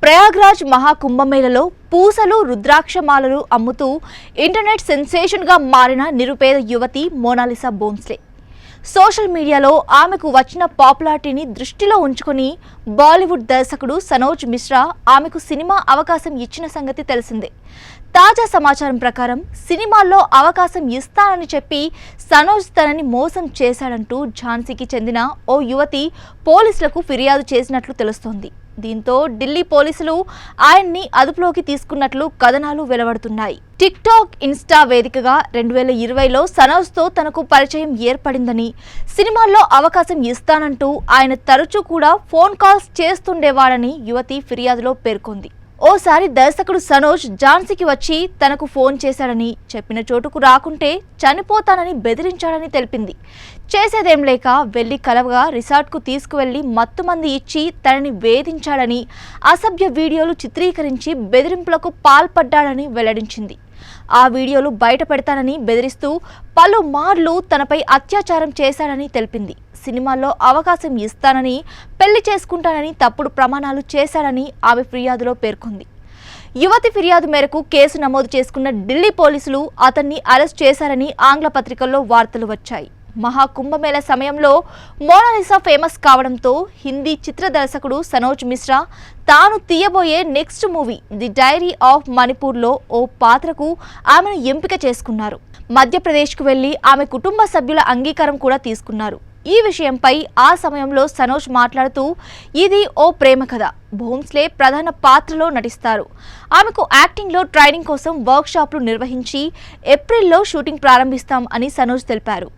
ప్రయాగ్రాజ్ మహాకుంభమేళలో పూసలు రుద్రాక్షమాలలు అమ్ముతూ ఇంటర్నెట్ సెన్సేషన్గా మారిన నిరుపేద యువతి మోనాలిసా బోన్స్లే. సోషల్ మీడియాలో ఆమెకు వచ్చిన పాపులారిటీని దృష్టిలో ఉంచుకొని బాలీవుడ్ దర్శకుడు సనోజ్ మిశ్రా ఆమెకు సినిమా అవకాశం ఇచ్చిన సంగతి తెలిసిందే. తాజా సమాచారం ప్రకారం సినిమాల్లో అవకాశం ఇస్తానని చెప్పి సనోజ్ తనని మోసం చేశాడంటూ ఝాన్సీకి చెందిన ఓ యువతి పోలీసులకు ఫిర్యాదు చేసినట్లు తెలుస్తోంది. దీంతో ఢిల్లీ పోలీసులు ఆయన్ని అదుపులోకి తీసుకున్నట్లు కథనాలు వెలువడుతున్నాయి. టిక్ టాక్, ఇన్స్టా వేదికగా 2020లో సనోజ్తో తనకు పరిచయం ఏర్పడిందని, సినిమాల్లో అవకాశం ఇస్తానంటూ ఆయన తరచూ కూడా ఫోన్ కాల్స్ చేస్తుండేవాడని యువతి ఫిర్యాదులో పేర్కొంది. ఓసారి దర్శకుడు సనోజ్ ఝాన్సీకి వచ్చి తనకు ఫోన్ చేశాడని, చెప్పిన చోటుకు రాకుంటే చనిపోతానని బెదిరించాడని తెలిపింది. చేసేదేం లేక వెళ్లి కలవగా రిసార్ట్కు తీసుకువెళ్లి మత్తుమంది ఇచ్చి తనని వేధించాడని, అసభ్య వీడియోలు చిత్రీకరించి బెదిరింపులకు పాల్పడ్డాడని వెల్లడించింది. ఆ వీడియోలు బయట పెడతానని బెదిరిస్తూ పలుమార్లు తనపై అత్యాచారం చేశాడని తెలిపింది. సినిమాల్లో అవకాశం ఇస్తానని, పెళ్లి చేసుకుంటానని తప్పుడు ప్రమాణాలు చేశాడని ఆమె ఫిర్యాదులో పేర్కొంది. యువతి ఫిర్యాదు మేరకు కేసు నమోదు చేసుకున్న ఢిల్లీ పోలీసులు అతన్ని అరెస్ట్ చేశారని ఆంగ్ల పత్రికల్లో వార్తలు వచ్చాయి. మహాకుంభమేళ సమయంలో మోనాలిసా ఫేమస్ కావడంతో హిందీ చిత్ర దర్శకుడు సనోజ్ మిశ్రా తాను తీయబోయే next movie the diary of మణిపూర్లో ఓ పాత్రకు ఆమెను ఎంపిక చేసుకున్నారు. మధ్యప్రదేశ్కు వెళ్లి ఆమె కుటుంబ సభ్యుల అంగీకారం కూడా తీసుకున్నారు. ఈ విషయంపై ఆ సమయంలో సనోజ్ మాట్లాడుతూ, ఇది ఓ ప్రేమ కథ, బోన్స్లే ప్రధాన పాత్రలో నటిస్తారు. ఆమెకు యాక్టింగ్లో ట్రైనింగ్ కోసం వర్క్ షాప్లు నిర్వహించి ఏప్రిల్లో షూటింగ్ ప్రారంభిస్తాం అని సనోజ్ తెలిపారు.